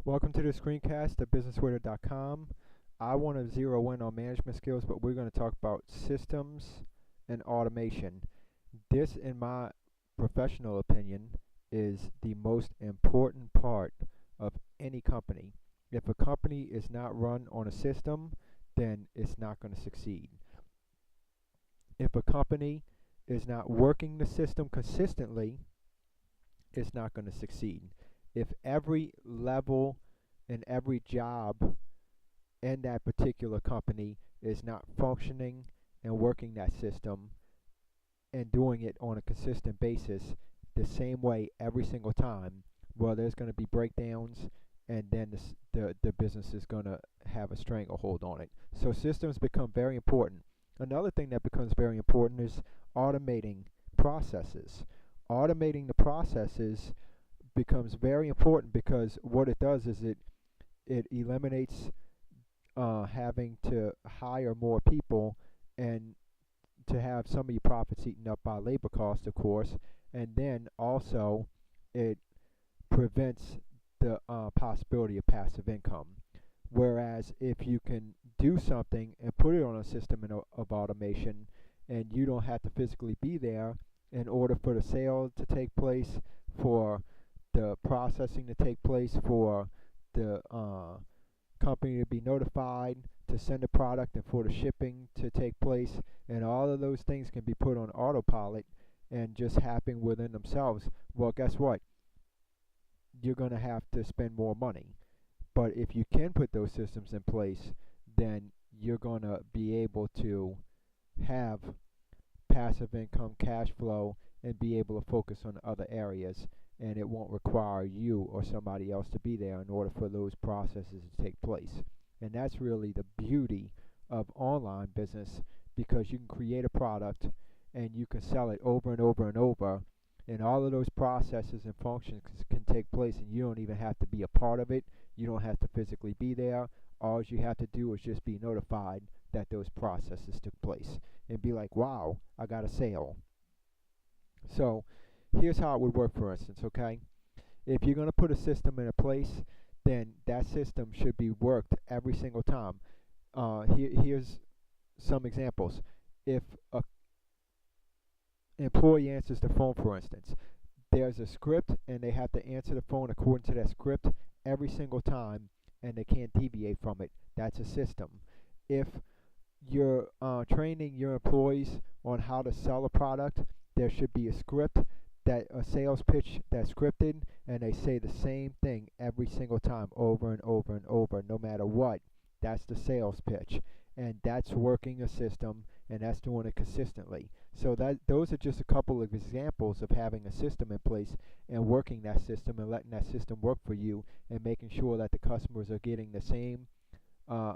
Welcome to the screencast at businesswitter.com. I want to zero in on management skills, but we're going to talk about systems and automation. This, in my professional opinion, is the most important part of any company. If a company is not run on a system, then it's not going to succeed. If a company is not working the system consistently, it's not going to succeed. If every level and every job in that particular company is not functioning and working that system and doing it on a consistent basis the same way every single time, well, there's going to be breakdowns, and then the business is going to have a stranglehold on it. So systems become very important. Another thing that becomes very important is automating processes. Automating the processes becomes very important because what it does is it eliminates having to hire more people and to have some of your profits eaten up by labor costs, of course, and then also it prevents the possibility of passive income. Whereas if you can do something and put it on a system of automation, and you don't have to physically be there in order for the sale to take place, for the processing to take place, for the company to be notified to send a product, and for the shipping to take place, and all of those things can be put on autopilot and just happen within themselves. Well, guess what? You're going to have to spend more money. But if you can put those systems in place, then you're going to be able to have passive income, cash flow, and be able to focus on other areas. And it won't require you or somebody else to be there in order for those processes to take place. And that's really the beauty of online business, because you can create a product and you can sell it over and over and over, and all of those processes and functions can take place, and you don't even have to be a part of it. You don't have to physically be there. All you have to do is just be notified that those processes took place and be like, wow, I got a sale. So here's how it would work, for instance, okay? If you're going to put a system in a place, then that system should be worked every single time. Here's some examples. If a employee answers the phone, for instance, there's a script, and they have to answer the phone according to that script every single time, and they can't deviate from it. That's a system. If you're training your employees on how to sell a product, there should be a script, that a sales pitch that's scripted, and they say the same thing every single time, over and over and over, no matter what. That's the sales pitch, and that's working a system, and that's doing it consistently. So those are just a couple of examples of having a system in place and working that system and letting that system work for you, and making sure that the customers are getting the same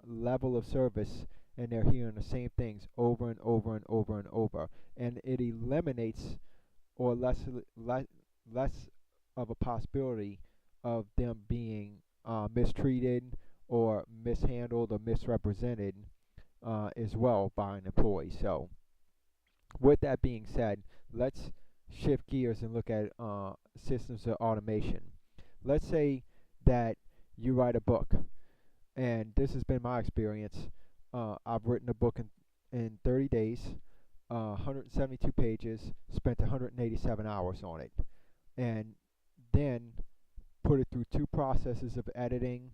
level of service, and they're hearing the same things over and over and over and over. And it eliminates, or less of a possibility of them being mistreated or mishandled or misrepresented as well by an employee. So with that being said, let's shift gears and look at systems of automation. Let's say that you write a book, and this has been my experience. I've written a book in 30 days, 172 pages, spent 187 hours on it, and then put it through two processes of editing,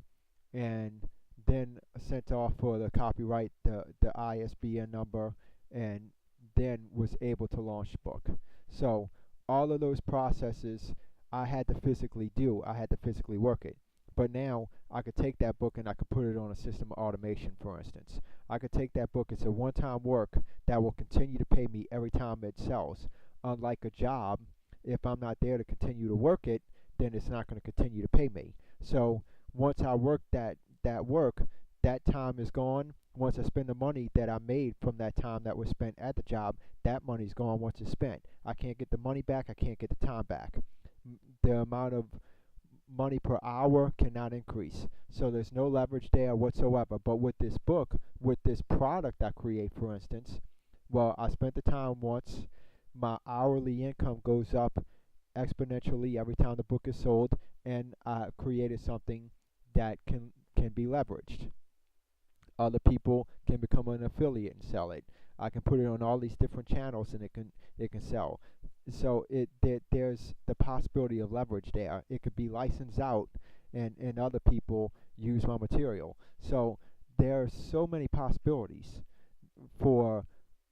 and then sent off for the copyright, the ISBN number, and then was able to launch the book. So all of those processes I had to physically do. I had to physically work it. But now I could take that book and I could put it on a system of automation, for instance. I could take that book. It's a one-time work that will continue to pay me every time it sells. Unlike a job, if I'm not there to continue to work it, then it's not going to continue to pay me. So once I work that work, that time is gone. Once I spend the money that I made from that time that was spent at the job, that money's gone once it's spent. I can't get the money back. I can't get the time back. The amount of money per hour cannot increase. So there's no leverage there whatsoever. But with this book, with this product I create, for instance, well, I spent the time once. My hourly income goes up exponentially every time the book is sold, and I created something that can be leveraged. Other people can become an affiliate and sell it. I can put it on all these different channels and it can sell. So there's the possibility of leverage there. It could be licensed out and other people use my material. So there's so many possibilities for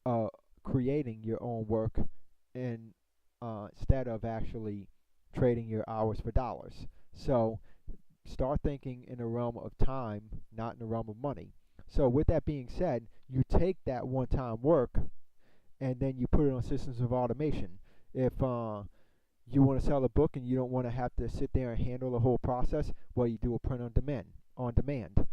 uh, creating your own work and instead of actually trading your hours for dollars. So start thinking in the realm of time, not in the realm of money. So with that being said, you take that one-time work and then you put it on systems of automation. If you want to sell a book and you don't want to have to sit there and handle the whole process, well, you do a print on demand.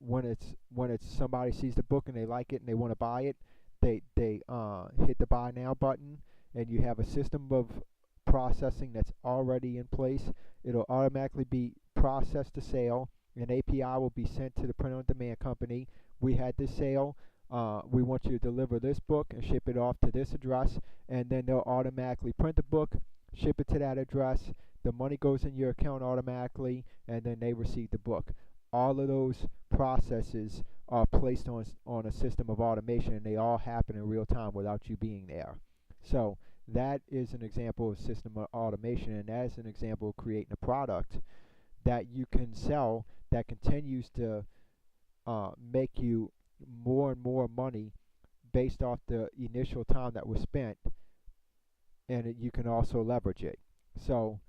When it's somebody sees the book and they like it and they want to buy it, they hit the buy now button, and you have a system of processing that's already in place. It'll automatically be processed to sale. An API will be sent to the print on demand company. We had this sale. We want you to deliver this book and ship it off to this address, and then they'll automatically print the book, ship it to that address. The money goes in your account automatically, and then they receive the book. All of those processes are placed on a system of automation, and they all happen in real time without you being there. So that is an example of system of automation, and that is an example of creating a product that you can sell that continues to make you more and more money based off the initial time that was spent, and you can also leverage it. So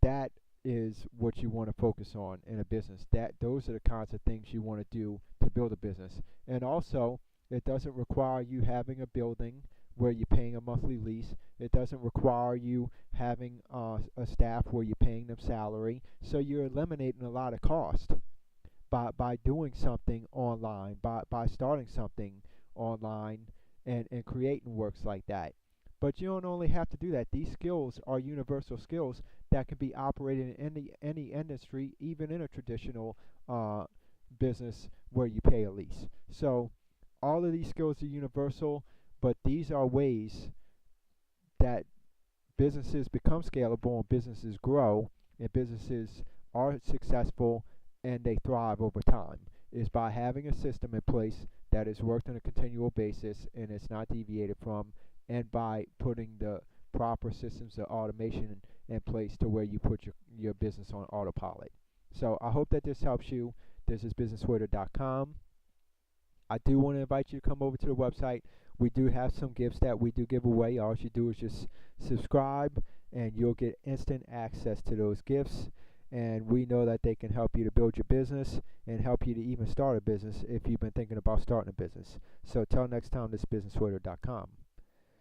that is what you want to focus on in a business. Those are the kinds of things you want to do to build a business. And also, it doesn't require you having a building where you're paying a monthly lease. It doesn't require you having a staff where you're paying them salary. So you're eliminating a lot of cost by doing something online, by starting something online and creating works like that. But you don't only have to do that. These skills are universal skills that can be operated in any industry, even in a traditional business where you pay a lease. So all of these skills are universal, but these are ways that businesses become scalable and businesses grow and businesses are successful and they thrive over time, is by having a system in place that is worked on a continual basis and it's not deviated from, and by putting the proper systems of automation in place to where you put your business on autopilot. So I hope that this helps you. This is businesswitter.com. I do want to invite you to come over to the website. We do have some gifts that we do give away. All you do is just subscribe and you'll get instant access to those gifts. And we know that they can help you to build your business and help you to even start a business if you've been thinking about starting a business. So till next time, this is businesswitter.com.